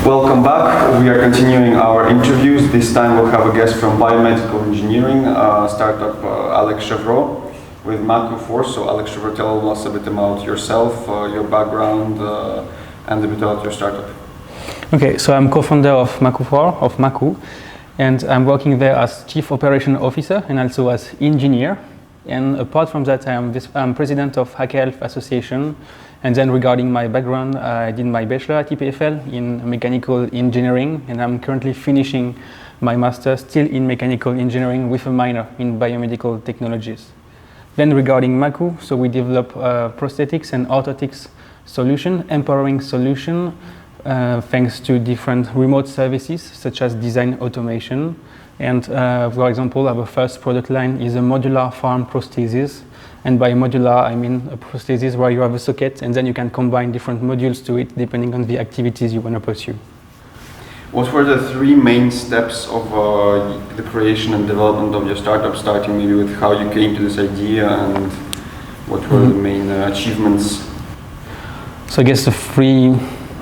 Welcome back. We are continuing our interviews. This time we'll have a guest from biomedical engineering startup Alec Chevrot with Macu4. So Alec Chevrot, tell us a bit about yourself, your background, and a bit about your startup. Okay, so I'm co-founder of Macu4, of Macu, and I'm working there as Chief Operation Officer and also as engineer. And apart from that, I'm president of Hacker Health Association. And then regarding my background, I did my bachelor at EPFL in mechanical engineering, and I'm currently finishing my master still in mechanical engineering with a minor in biomedical technologies. Then regarding Macu, so we develop prosthetics and orthotics solution, empowering solution, thanks to different remote services such as design automation. And for example, our first product line is a modular farm prosthesis. And by modular, I mean a prosthesis where you have a socket and then you can combine different modules to it depending on the activities you want to pursue. What were the three main steps of the creation and development of your startup, starting maybe with how you came to this idea and what were the main achievements? So I guess the three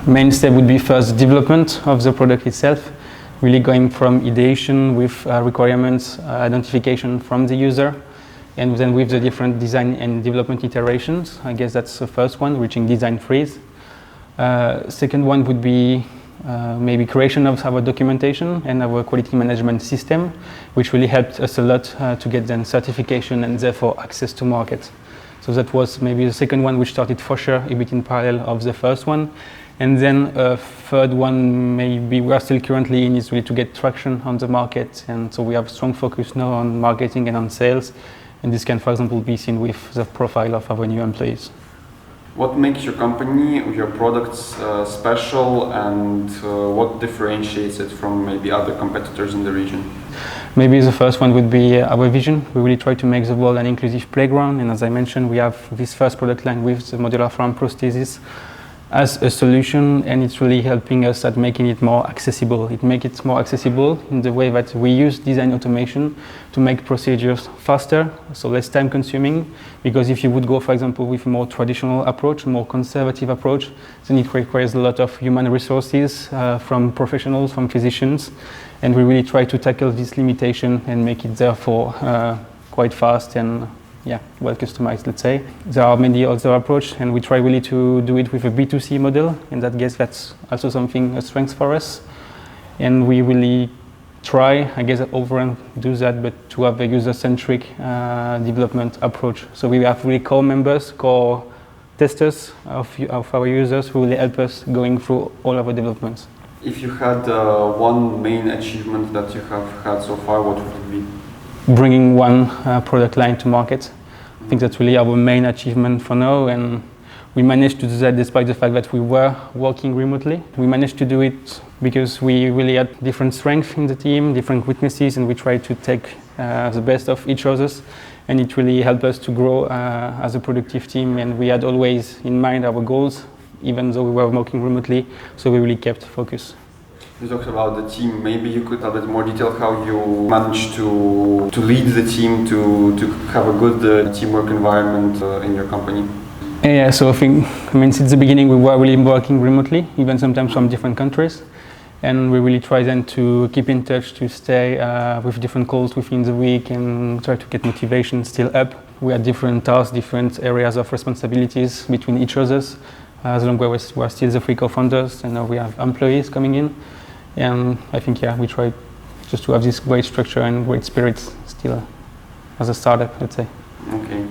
main steps would be first development of the product itself, really going from ideation with requirements, identification from the user, and then with the different design and development iterations. I guess that's the first one, reaching design freeze. Second one would be maybe creation of our documentation and our quality management system, which really helped us a lot to get then certification and therefore access to market. So that was maybe the second one, which started for sure a bit in parallel of the first one. And then a third one, maybe we are still currently in, is really to get traction on the market. And so we have strong focus now on marketing and on sales. And this can, for example, be seen with the profile of our new employees. What makes your company, your products special, and what differentiates it from maybe other competitors in the region? Maybe the first one would be our vision. We really try to make the world an inclusive playground. And as I mentioned, we have this first product line with the modular farm prosthesis as a solution, and it's really helping us at making it more accessible. It makes it more accessible in the way that we use design automation to make procedures faster, so less time consuming, because if you would go, for example, with a more traditional approach, a more conservative approach, then it requires a lot of human resources from professionals, from physicians, and we really try to tackle this limitation and make it therefore quite fast and well customized, let's say. There are many other approaches, and we try really to do it with a B2C model, and that's also something, a strength for us. And we really try, I guess, over and do that, but to have a user-centric development approach. So we have really core members, core testers of our users who really help us going through all our developments. If you had one main achievement that you have had so far, what would it be? Bringing one product line to market. I think that's really our main achievement for now, and we managed to do that despite the fact that we were working remotely. We managed to do it because we really had different strengths in the team, different weaknesses, and we tried to take the best of each other's, and it really helped us to grow as a productive team, and we had always in mind our goals, even though we were working remotely, so we really kept focus. You talked about the team. Maybe you could have a bit more detail how you managed to lead the team to have a good teamwork environment in your company. Yeah, so I mean, since the beginning we were really working remotely, even sometimes from different countries. And we really try then to keep in touch, to stay with different calls within the week and try to get motivation still up. We had different tasks, different areas of responsibilities between each other's. As long as we are still the three co-founders, and now we have employees coming in. And I think, we try just to have this great structure and great spirit still as a startup, let's say. Okay.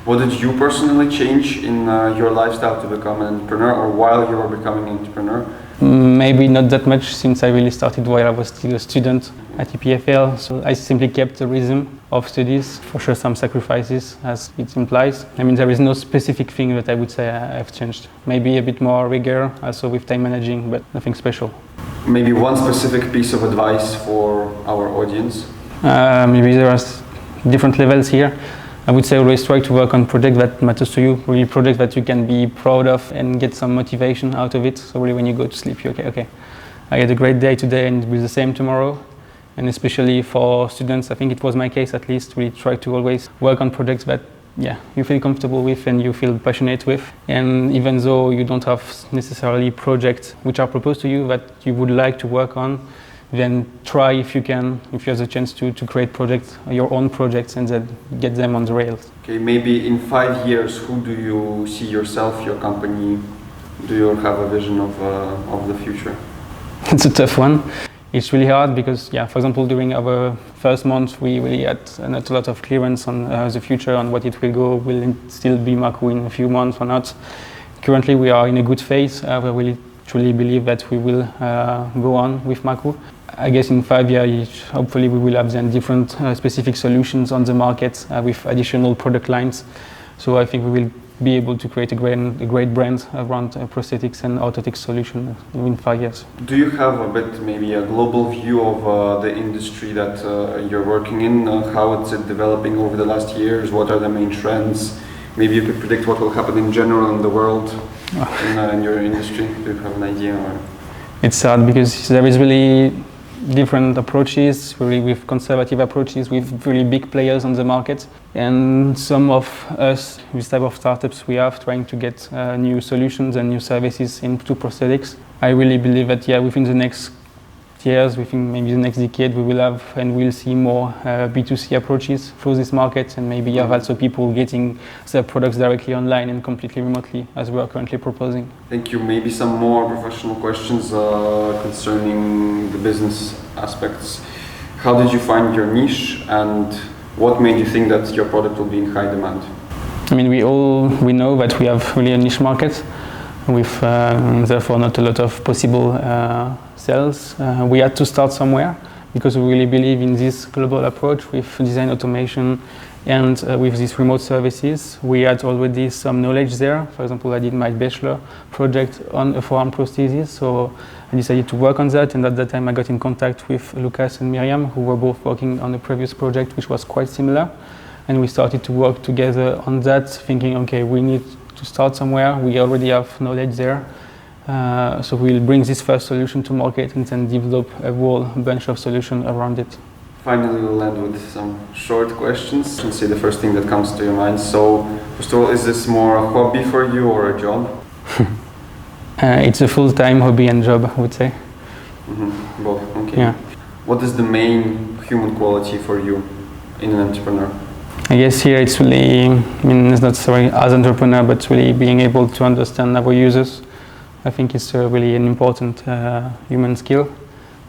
What did you personally change in your lifestyle to become an entrepreneur, or while you were becoming an entrepreneur? Maybe not that much, since I really started while I was still a student at EPFL. So I simply kept the rhythm of studies. For sure, some sacrifices, as it implies. I mean, there is no specific thing that I would say I've changed. Maybe a bit more rigor, also with time managing, but nothing special. Maybe one specific piece of advice for our audience? Maybe there are different levels here. I would say always try to work on project that matters to you, really project that you can be proud of and get some motivation out of it. So really when you go to sleep, you're okay, I had a great day today and it will be the same tomorrow. And especially for students, I think it was my case at least, we try to always work on projects that you feel comfortable with and you feel passionate with. And even though you don't have necessarily projects which are proposed to you that you would like to work on, then try if you can, if you have the chance to create projects, your own projects, and then get them on the rails. Okay, maybe in 5 years, who do you see yourself, your company? Do you have a vision of the future? It's a tough one. It's really hard because, for example, during our first month, we really had not a lot of clearance on the future, on what it will go. Will it still be Macu in a few months or not? Currently, we are in a good phase where we truly believe that we will go on with Macu. I guess in 5 years, hopefully we will have then different specific solutions on the market with additional product lines. So I think we will be able to create a great brand around prosthetics and orthotics solution in 5 years. Do you have a bit, maybe a global view of the industry that you're working in? How is it developing over the last years? What are the main trends? Maybe you could predict what will happen in general in the world, in your industry. Do you have an idea? Or? It's sad because there is really different approaches, really with conservative approaches, with really big players on the market. And some of us, this type of startups we have, trying to get new solutions and new services into prosthetics. I really believe that within the next years, within maybe the next decade, we will have and we'll see more B2C approaches through this market, and maybe have also people getting their products directly online and completely remotely, as we are currently proposing. Thank you. Maybe some more professional questions concerning the business aspects. How did you find your niche, and what made you think that your product will be in high demand? I mean, we know that we have really a niche market with therefore not a lot of possible sales. We had to start somewhere because we really believe in this global approach with design automation and with these remote services. We had already some knowledge there. For example, I did my bachelor project on a forearm prosthesis, so I decided to work on that, and at that time I got in contact with Lucas and Miriam, who were both working on a previous project which was quite similar, and we started to work together on that, thinking, okay, we need to start somewhere. We already have knowledge there, so we'll bring this first solution to market and then develop a whole bunch of solutions around it. Finally, we'll end with some short questions. You can say the first thing that comes to your mind. So, first of all, is this more a hobby for you or a job? It's a full-time hobby and job, I would say. Mm-hmm. Both, okay. Yeah. What is the main human quality for you in an entrepreneur? I guess here it's really, it's not sorry as an entrepreneur, but really being able to understand our users. I think it's really an important human skill,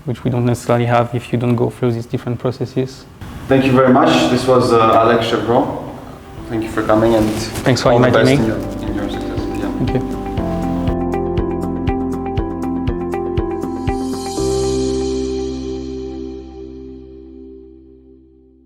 which we don't necessarily have if you don't go through these different processes. Thank you very much. This was Alec Chevrot. Thank you for coming, and thanks for inviting me. In your success. Yeah. Thank you.